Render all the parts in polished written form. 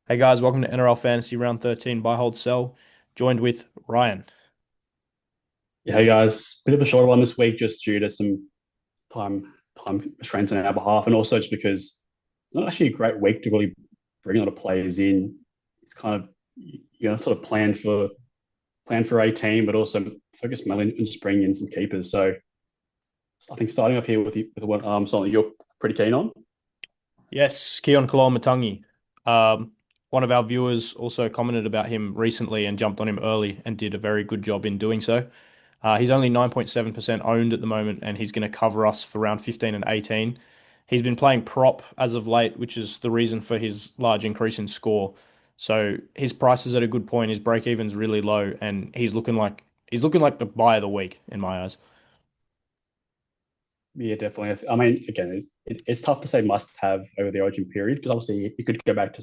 Hey guys, welcome to NRL Fantasy Round 13 by Hold Sell, joined with Ryan. Yeah, hey guys, bit of a shorter one this week just due to some time constraints on our behalf, and also just because it's not actually a great week to really bring a lot of players in. It's kind of sort of plan for a team, but also focus mainly on just bringing in some keepers. So I think starting off here with what something you're pretty keen on. Yes, Keon Koloamatangi. Um, One of our viewers also commented about him recently and jumped on him early and did a very good job in doing so. He's only 9.7% owned at the moment, and he's going to cover us for round 15 and 18. He's been playing prop as of late, which is the reason for his large increase in score. So his price is at a good point. His break even's really low, and he's looking like the buy of the week in my eyes. Yeah, definitely. I mean, again, it's tough to say must have over the origin period because obviously you could go back to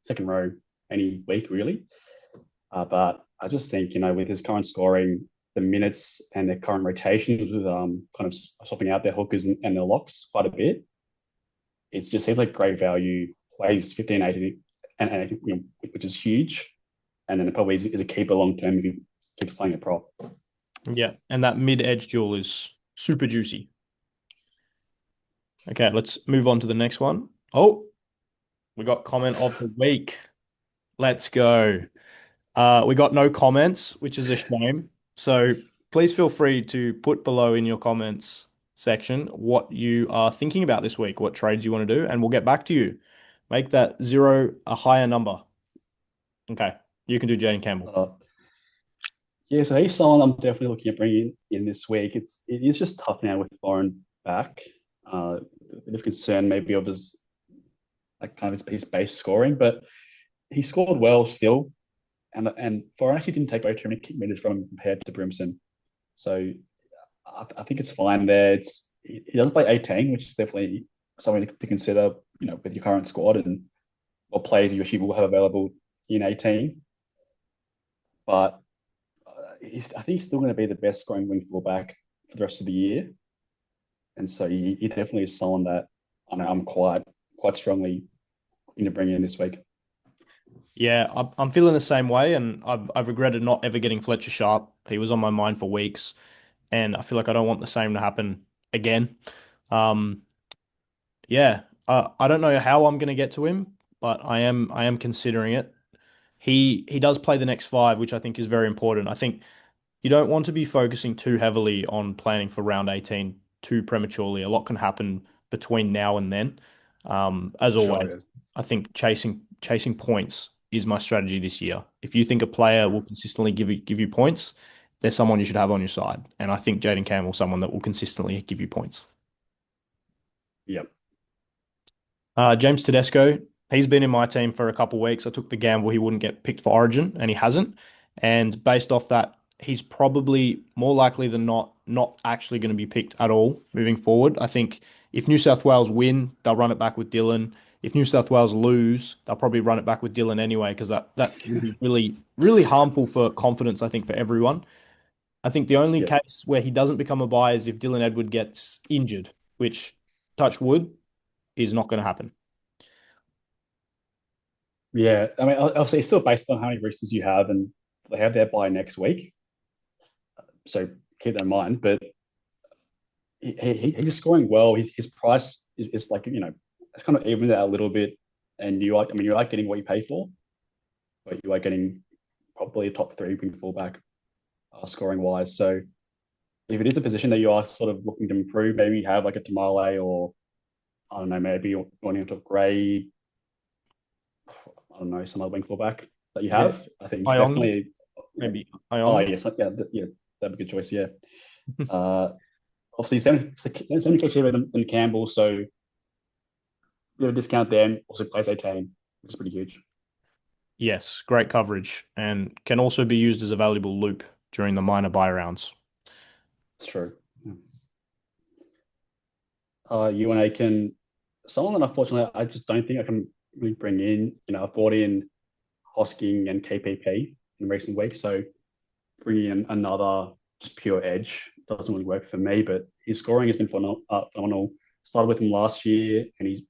second row any week really. But I just think, with his current scoring, the minutes and their current rotations with kind of swapping out their hookers and their locks quite a bit, it just seems like great value. Plays 15, 18, and which is huge. And then it probably is a keeper long term if he keeps playing a prop. Yeah, and that mid-edge duel is super juicy. Okay, let's move on to the next one. Oh, we got comment of the week. Let's go. We got no comments, which is a shame. So please feel free to put below in your comments section what you are thinking about this week, what trades you want to do, and we'll get back to you. Make that zero a higher number. Okay, you can do Jaden Campbell. Uh, yeah, so he's someone I'm definitely looking at bringing in this week. It is just tough now with Lauren back. A bit of concern maybe of his like kind of his base scoring, but he scored well still. And Foran actually didn't take away too many kick meters from him compared to Brimson. So I think it's fine there. He doesn't play 18, which is definitely something to consider, with your current squad and what players you actually will have available in 18. But I think he's still going to be the best scoring wing fullback for the rest of the year. And so he definitely is someone that I'm quite strongly going to bring in this week. Yeah, I'm feeling the same way, and I've regretted not ever getting Fletcher Sharp. He was on my mind for weeks, and I feel like I don't want the same to happen again. Um, yeah, I don't know how I'm going to get to him, but I am considering it. He does play the next five, which I think is very important. I think you don't want to be focusing too heavily on planning for round 18 too prematurely. A lot can happen between now and then. As For sure, always, yeah. I think chasing points is my strategy this year. If you think a player will consistently give you points, there's someone you should have on your side. And I think Jaden Campbell's someone that will consistently give you points. Yep. James Tedesco, he's been in my team for a couple of weeks. I took the gamble he wouldn't get picked for Origin, and he hasn't. And based off that, he's probably more likely than not actually going to be picked at all moving forward. I think if New South Wales win, they'll run it back with Dylan. If New South Wales lose, they'll probably run it back with Dylan anyway, because that would be really, really harmful for confidence, I think, for everyone. I think the only Yep. case where he doesn't become a buy is if Dylan Edward gets injured, which, touch wood, is not going to happen. Yeah. I mean, obviously, it's still based on how many roosters you have, and they have their bye next week. So keep that in mind. But he's scoring well. His price is like, it's kind of evened out a little bit. And you are getting what you pay for, but you are getting probably a top three wing fullback scoring wise. So if it is a position that you are sort of looking to improve, maybe you have like a Tamale or I don't know, maybe you're wanting to upgrade, I don't know, some other wing fullback that you Yeah. have. I think it's Ionga, definitely, maybe oh Ionga. yes, yeah, that'd be a good choice. Yeah. Uh, Obviously 70K cheaper than Campbell, so bit of a discount there, and also plays 18, which is pretty huge. Yes, great coverage and can also be used as a valuable loop during the minor buy rounds. It's true. UNA can someone that unfortunately I just don't think I can really bring in. I've brought in Hosking and KPP in recent weeks, so bringing in another just pure edge doesn't really work for me. But his scoring has been phenomenal. Started with him last year, and he's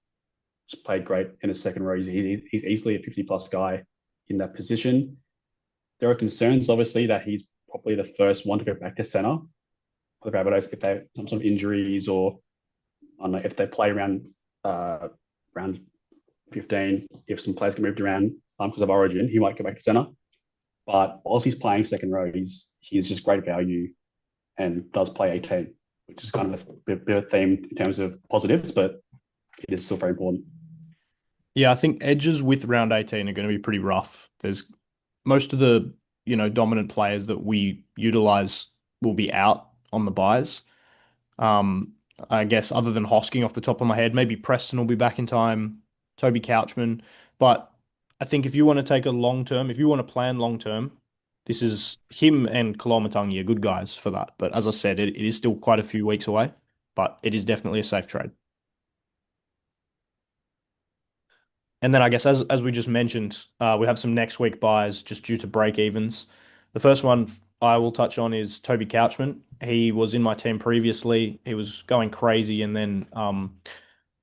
just played great in his second row. He's easily a 50 plus guy in that position. There are concerns, obviously, that he's probably the first one to go back to center for the Rabbitohs if they have some sort of injuries or I don't know if they play around round 15. If some players get moved around because of Origin, he might go back to center. But whilst he's playing second row, he's just great value and does play 18, which is kind of a bit of a theme in terms of positives, but it is still very important. Yeah, I think edges with round 18 are going to be pretty rough. There's most of the, dominant players that we utilize will be out on the buys. Um, I guess other than Hosking off the top of my head, maybe Preston will be back in time, Toby Couchman. But I think if you want to take a long term, if you want to plan long term, this is him and Koloamatangi are good guys for that. But as I said, it is still quite a few weeks away, but it is definitely a safe trade. And then I guess as we just mentioned, we have some next week buys just due to break evens. The first one I will touch on is Toby Couchman. He was in my team previously. He was going crazy and then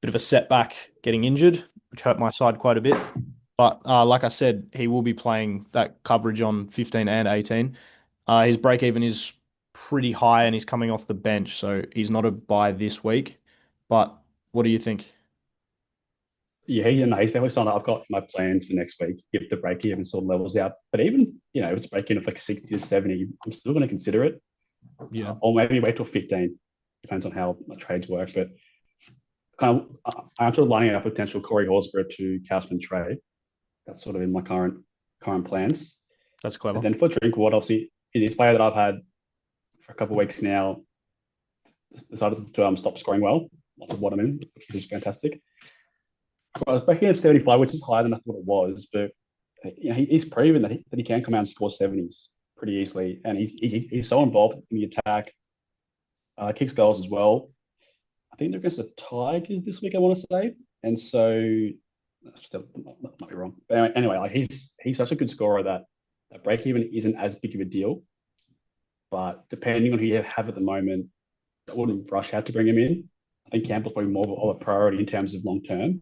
bit of a setback getting injured, which hurt my side quite a bit. But like I said, he will be playing that coverage on 15 and 18. His break even is pretty high and he's coming off the bench, so he's not a buy this week. But what do you think? Yeah, he's definitely someone I've got my plans for next week if the break even sort of levels out. But even, if it's breaking of like 60 to 70, I'm still going to consider it. Yeah. Or maybe wait till 15. Depends on how my trades work. But I'm sort of lining up potential Corey Horsburgh to Couchman trade. That's sort of in my current plans. That's And clever. then for Drinkwater, obviously, it is a player that I've had for a couple of weeks now. Decided to stop scoring well. Lots of what I'm in, which is fantastic. I was backing at 75, which is higher than I thought it was, but he's proven that he can come out and score 70s pretty easily, and he's so involved in the attack, kicks goals as well. I think they're against the Tigers this week, I want to say, and so still might be wrong. But anyway, like he's such a good scorer that break even isn't as big of a deal. But depending on who you have at the moment, I wouldn't rush out to bring him in. I think Campbell's probably more of a priority in terms of long term,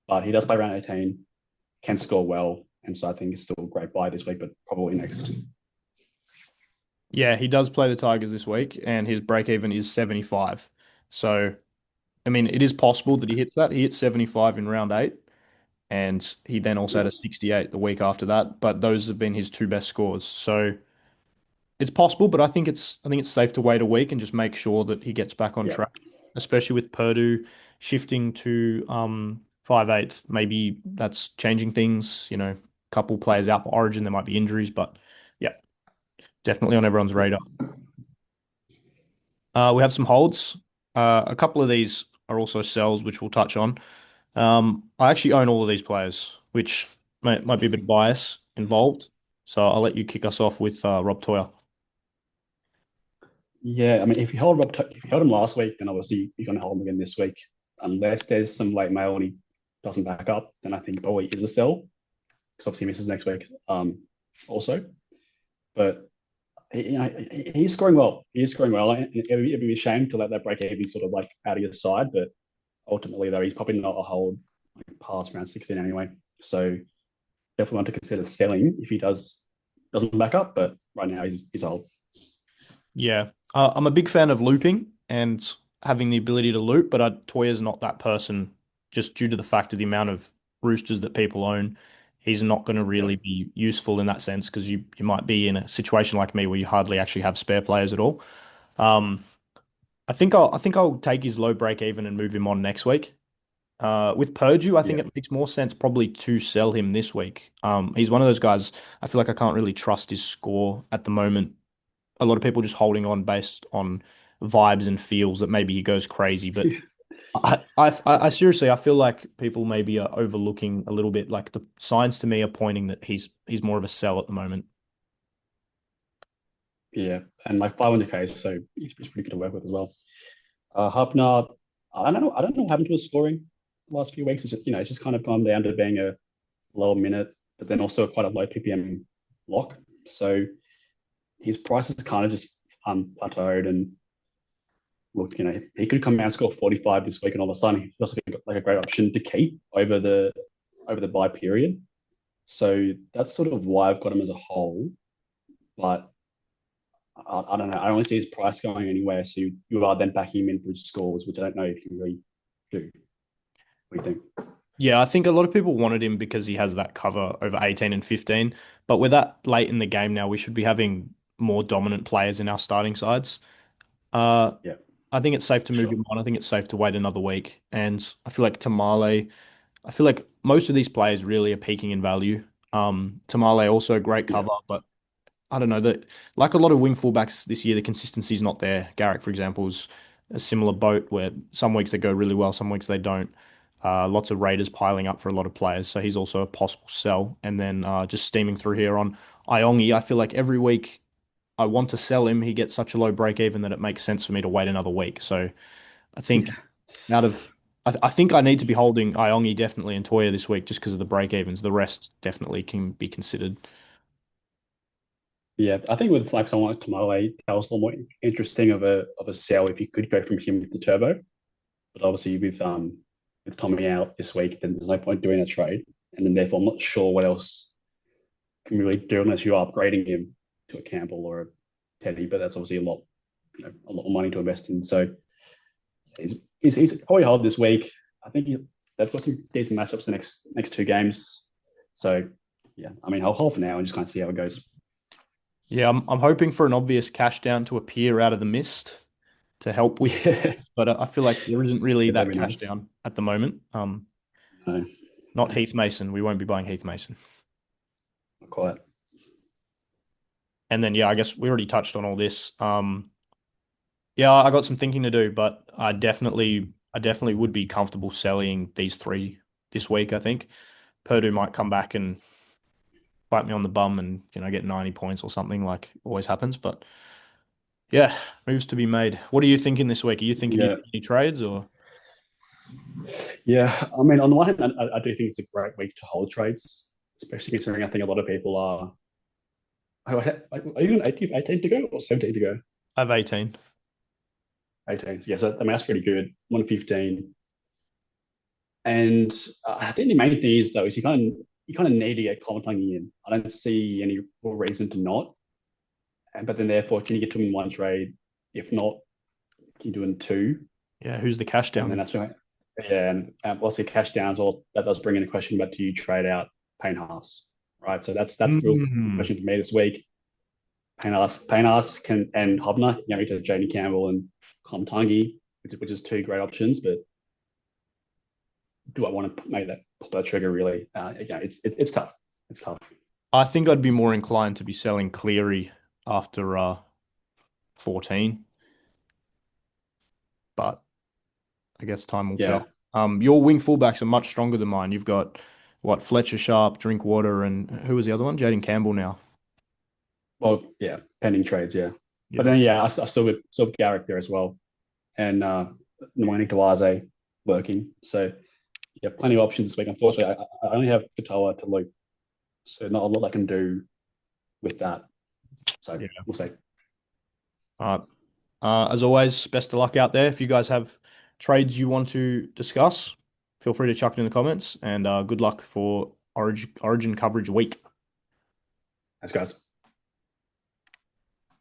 but he does play around 18, can score well, and so I think it's still a great buy this week, but probably next. Yeah, he does play the Tigers this week, and his break even is 75. So, I mean, it is possible that he hits that. He hit 75 in round eight, and he then also had Yeah, a 68 the week after that. But those have been his two best scores. So it's possible, but I think it's safe to wait a week and just make sure that he gets back on yeah, track, especially with Purdue shifting to 5/8. Maybe that's changing things. Couple players out for Origin, there might be injuries, but yeah, definitely on everyone's yeah. radar. We have some holds. A couple of these are also sells, which we'll touch on. I actually own all of these players, which might be a bit of bias involved. So I'll let you kick us off with Rob Toyer. Yeah, I mean, if you held him last week, then obviously you're going to hold him again this week, unless there's some late mail and he doesn't back up. Then I think probably is a sell because obviously he misses next week. Also, but he's scoring well. He is scoring well. And it'd be a shame to let that break even sort of like out of your side, but ultimately though, he's probably not a hold like past round 16 anyway. So definitely want to consider selling if he doesn't back up. But right now he's old. Yeah, I'm a big fan of looping and having the ability to loop, but Toyer's not that person just due to the fact of the amount of roosters that people own. He's not going to Yeah, really be useful in that sense because you might be in a situation like me where you hardly actually have spare players at all. Um, I think I'll take his low break even and move him on next week. With Purdue, I think yeah. it makes more sense probably to sell him this week. He's one of those guys. I feel like I can't really trust his score at the moment. A lot of people just holding on based on vibes and feels that maybe he goes crazy. But I seriously, I feel like people maybe are overlooking a little bit. Like the signs to me are pointing that he's more of a sell at the moment. Yeah, and like 500k, so he's pretty good to work with as well. Hubner, I don't know what happened to his scoring the last few weeks. It's just, it's just kind of gone down to being a lower minute, but then also quite a low PPM lock. So his price is kind of just plateaued, and look, he could come out and score 45 this week, and all of a sudden he's also like a great option to keep over the bye period. So that's sort of why I've got him as a whole. But I don't know. I don't really see his price going anywhere. So you are then backing him in for his scores, which I don't know if you really do. What do you think? Yeah, I think a lot of people wanted him because he has that cover over 18 and 15. But we're that late in the game now, we should be having more dominant players in our starting sides. Uh, Yeah, I think it's safe to move sure. him on. I think it's safe to wait another week. And I feel like Tamale, I feel like most of these players really are peaking in value. Tamale also a great Yeah, cover, but I don't know that like a lot of wing fullbacks this year, the consistency is not there. Garrick, for example, is a similar boat where some weeks they go really well, some weeks they don't. Lots of Raiders piling up for a lot of players, so he's also a possible sell. And then just steaming through here on Iongi, I feel like every week I want to sell him. He gets such a low break even that it makes sense for me to wait another week. So I think yeah, out of I think I need to be holding Iongi definitely and Toya this week just because of the break evens. The rest definitely can be considered. yeah. I think with like someone like Kamale, that was a lot more interesting of a sell if you could go from him to Turbo. But obviously with Tommy out this week, then there's no point doing a trade. And then therefore I'm not sure what else can really do unless you're upgrading him to a Campbell or a Teddy. But that's obviously a lot of money to invest in. So he's probably hard this week. I think they've got some decent matchups the next two games. So yeah, I mean I'll hold for now and just kind of see how it goes. Yeah, I'm hoping for an obvious cash down to appear out of the mist to help with, Yeah, but I feel like there isn't really yeah, that'd that be cash nice. down at the moment. No, Not no, Heath Mason. We won't be buying Heath Mason. not quite. And then yeah, I guess we already touched on all this. Yeah, I got some thinking to do, but I definitely would be comfortable selling these three this week. I think Purdue might come back and bite me on the bum and get 90 points or something like always happens. But yeah, moves to be made. What are you thinking this week? Are you thinking Yeah, any trades or? yeah. I mean, on the one hand, I do think it's a great week to hold trades, especially considering I think a lot of people are. Are you on 18 to go or 17 to go? I have 18. 18. Yeah, so I mean that's pretty good. 115. And I think the main thing is though is you kind of need to get Cometangi in. I don't see any real reason to not. And but then therefore, can you get to him in one trade? If not, can you do it in two? Yeah, who's the cash And down then guy? that's right. Yeah, and what's the cash downs? Or that does bring in a question about do you trade out Payne Haas, right? So that's the real Mm. question for me this week. Payne Haas can and Hobner, to Jamie Campbell and Cometangi, which is two great options, but do I want to make that pull that trigger really? It's tough. It's tough. I think I'd be more inclined to be selling Cleary after 14, but I guess time will Yeah. tell. Your wing fullbacks are much stronger than mine. You've got what Fletcher Sharp, Drinkwater, and who was the other one? Jaden Campbell now. Well, yeah, pending trades, yeah. But Yeah. then I still have Garrick there as well, and Nwani Tawaze working. So yeah, plenty of options this week. Unfortunately, I only have Katoa to loop, so not a lot I can do with that. So Yeah. we'll see. All right. As always, best of luck out there. If you guys have trades you want to discuss, feel free to chuck it in the comments. And good luck for Origin coverage week. Thanks, guys.